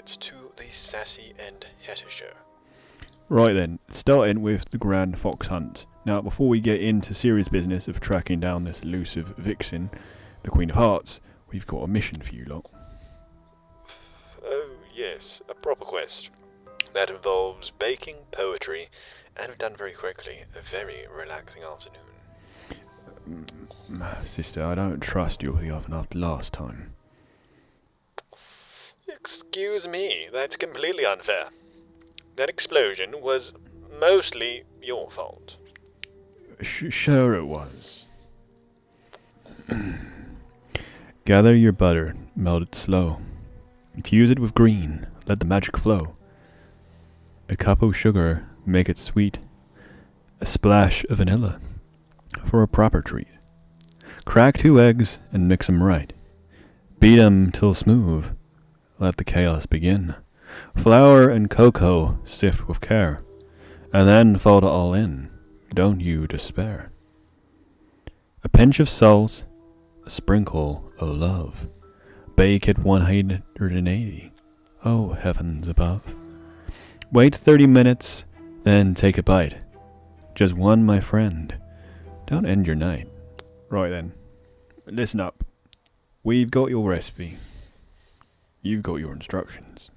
It's to the Sassy and Hatter show. Right then, starting with the Grand Fox Hunt. Now, before we get into serious business of tracking down this elusive vixen, the Queen of Hearts, we've got a mission for you lot. Oh yes, a proper quest. That involves baking, poetry, and if done very quickly, a very relaxing afternoon. Sister, I don't trust you after last time. Excuse me, that's completely unfair. That explosion was mostly your fault. Sure it was. Gather your butter, melt it slow. Infuse it with green, let the magic flow. A cup of sugar, make it sweet. A splash of vanilla, for a proper treat. Crack 2 eggs and mix 'em right. Beat 'em till smooth, let the chaos begin. Flour and cocoa sift with care, and then fold it all in, don't you despair. A pinch of salt, a sprinkle of love. Bake at 180, oh heavens above. Wait 30 minutes, then take a bite. Just one, my friend, don't end your night. Right then, listen up. We've got your recipe. You've got your instructions.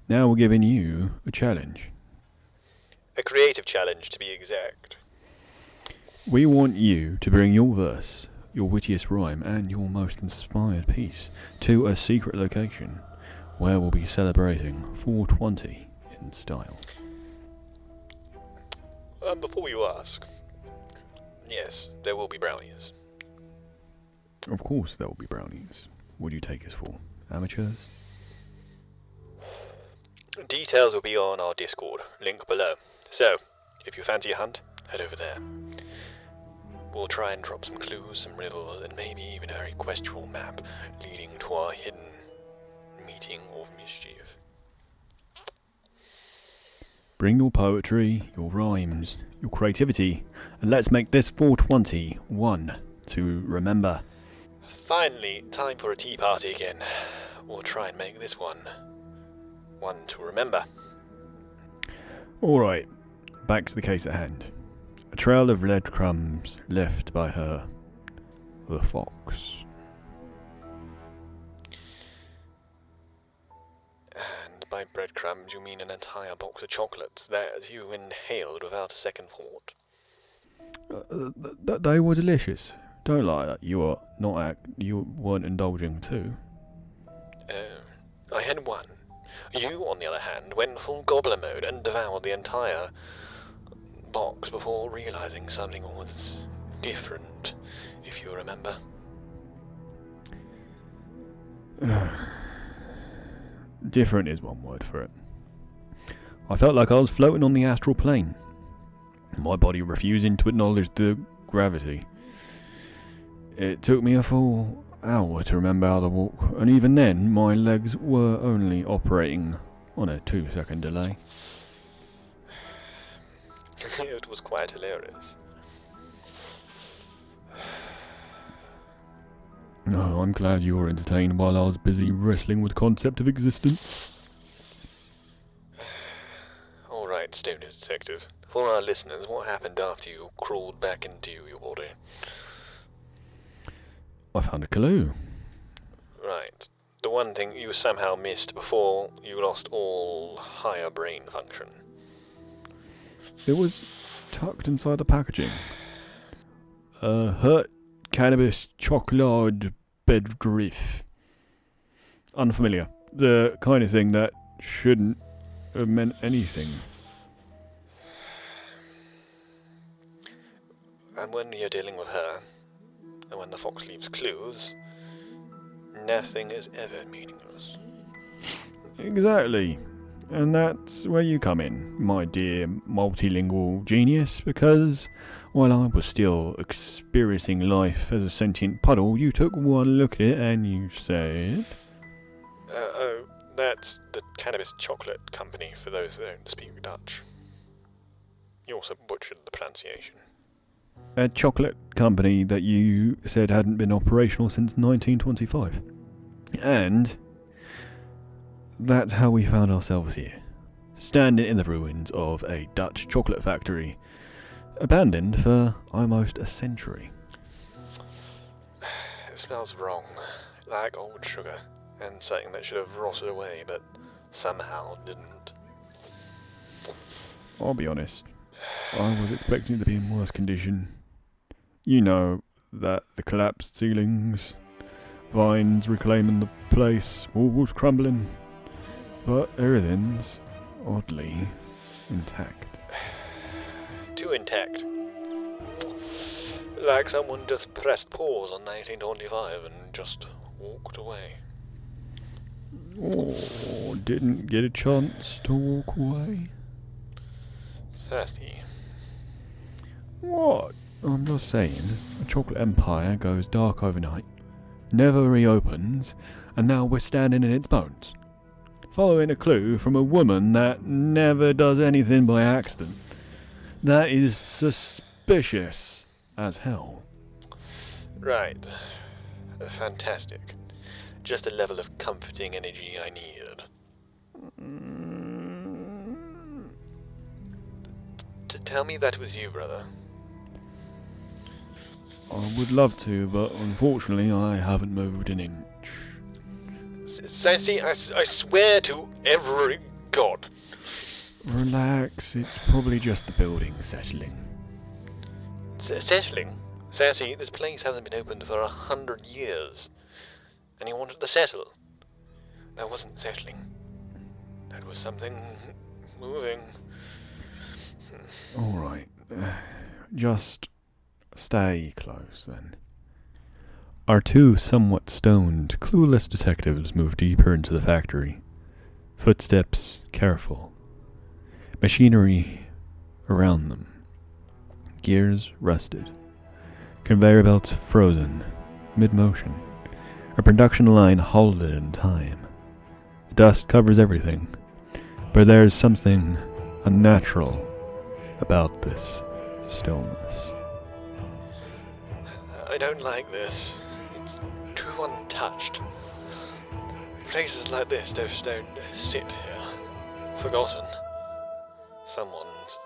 Now we're giving you a challenge. A creative challenge, to be exact. We want you to bring your verse, your wittiest rhyme, and your most inspired piece to a secret location where we'll be celebrating 420 in style. Before you ask, yes, there will be brownies. Of course there will be brownies. What do you take us for? Amateurs? Details will be on our Discord, link below. So, if you fancy a hunt, head over there. We'll try and drop some clues, some riddles, and maybe even a very questionable map leading to our hidden meeting of mischief. Bring your poetry, your rhymes, your creativity, and let's make this 420 one to remember. Finally, time for a tea party again. We'll try and make this one to remember. Alright, back to the case at hand. A trail of breadcrumbs left by her, the fox. And by breadcrumbs you mean an entire box of chocolates that you inhaled without a second thought. They were delicious. Don't lie that you weren't indulging too. I had one. You, on the other hand, went full gobbler mode and devoured the entire box before realizing something was different, if you remember. Different is one word for it. I felt like I was floating on the astral plane, my body refusing to acknowledge the gravity. It took me a full hour to remember how to walk, and even then my legs were only operating on a 2-second delay. It was quite hilarious. No, I'm glad you were entertained while I was busy wrestling with the concept of existence. Alright, Stoner Detective. For our listeners, what happened after you crawled back into your body? I found a clue. Right. The one thing you somehow missed before you lost all higher brain function. It was tucked inside the packaging. Hurt cannabis chocolate bedriff. Unfamiliar. The kind of thing that shouldn't have meant anything. And when you're dealing with her, and when the fox leaves clues, nothing is ever meaningless. Exactly. And that's where you come in, my dear multilingual genius, because while I was still experiencing life as a sentient puddle, you took one look at it and you said... That's the Cannabis Chocolate Company, for those that don't speak Dutch. You also butchered the pronunciation. A chocolate company that you said hadn't been operational since 1925. And that's how we found ourselves here, standing in the ruins of a Dutch chocolate factory, abandoned for almost a century. It smells wrong, like old sugar, and something that should have rotted away, but somehow didn't. I'll be honest, I was expecting it to be in worse condition. You know, that the collapsed ceilings, vines reclaiming the place, walls crumbling, but everything's oddly intact. Too intact. Like someone just pressed pause on 1925 and just walked away. Oh, didn't get a chance to walk away. Sassy. What? I'm just saying, a chocolate empire goes dark overnight, never reopens, and now we're standing in its bones, following a clue from a woman that never does anything by accident. That is suspicious as hell. Right. Fantastic. Just the level of comforting energy I needed. Tell me that was you, brother. I would love to, but unfortunately I haven't moved an inch. Sassy, I swear to every god. Relax, it's probably just the building settling. Settling? Sassy, this place hasn't been opened for 100 years. And you wanted to settle. That wasn't settling. That was something moving. Alright, just stay close then. Our two somewhat stoned, clueless detectives move deeper into the factory. Footsteps careful. Machinery around them. Gears rusted. Conveyor belts frozen, mid-motion. A production line halted in time. Dust covers everything, but there's something unnatural about this stillness. I don't like this. It's too untouched. Places like this just don't sit here. Forgotten. Someone's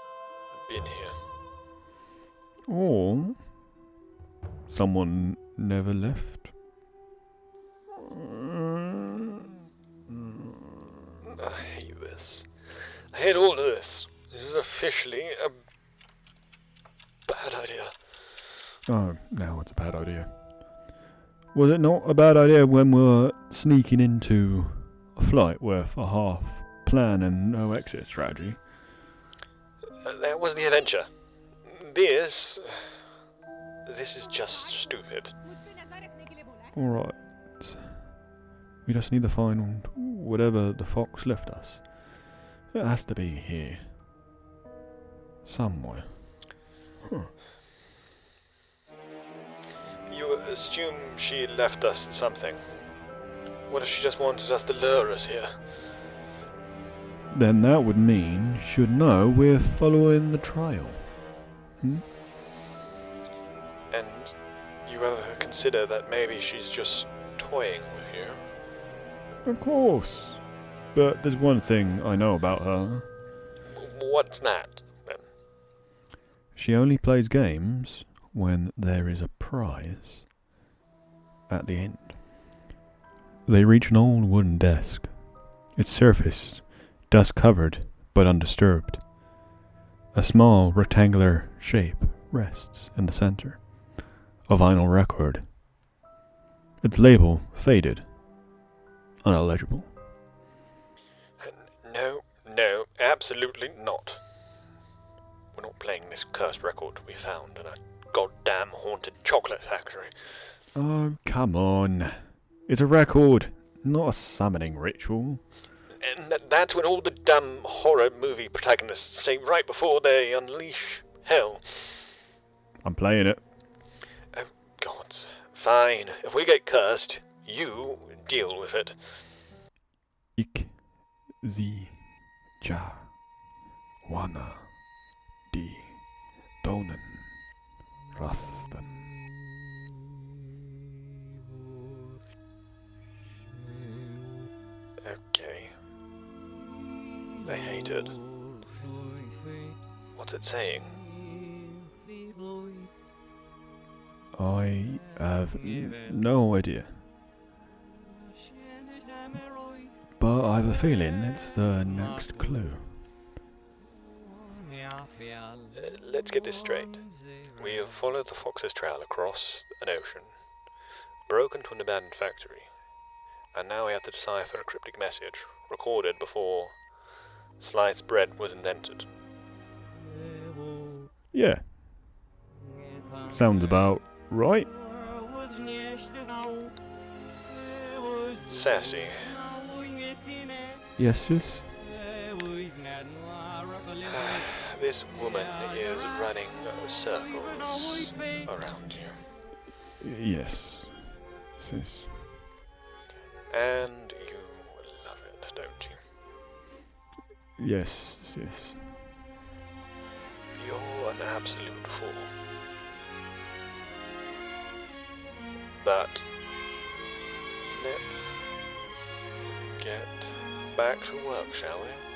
been here. Or someone never left. I hate this. I hate all of this. This is officially a bad idea. Oh, now it's a bad idea. Was it not a bad idea when we were sneaking into a flight with a half plan and no exit strategy? That was the adventure. This is just stupid. Alright. We just need to find whatever the fox left us. It has to be here. Somewhere. Huh. You assume she left us something. What if she just wanted us to lure us here? Then that would mean she'd know we're following the trail. And you ever consider that maybe she's just toying with you? Of course. But there's one thing I know about her. What's that, then? She only plays games when there is a prize at the end. They reach an old wooden desk. Its surface, dust covered but undisturbed. A small rectangular shape rests in the center. A vinyl record. Its label faded, unillegible. No, absolutely not. We're not playing this cursed record we found in a goddamn haunted chocolate factory. Oh, come on. It's a record, not a summoning ritual. And that's what all the dumb horror movie protagonists say right before they unleash hell. I'm playing it. Oh, God. Fine. If we get cursed, you deal with it. Ik zie ja wana die tonen rasten. Okay. deleted. What's it saying? I have no idea. But I have a feeling it's the next clue. Let's get this straight. We have followed the fox's trail across an ocean, broken to an abandoned factory, and now we have to decipher a cryptic message recorded before sliced bread was invented. Yeah. Sounds about right. Sassy, Yes, sis? this woman is running circles around you. Yes, sis. And you love it, don't you? Yes, sis. You're an absolute fool. But let's get back to work, shall we?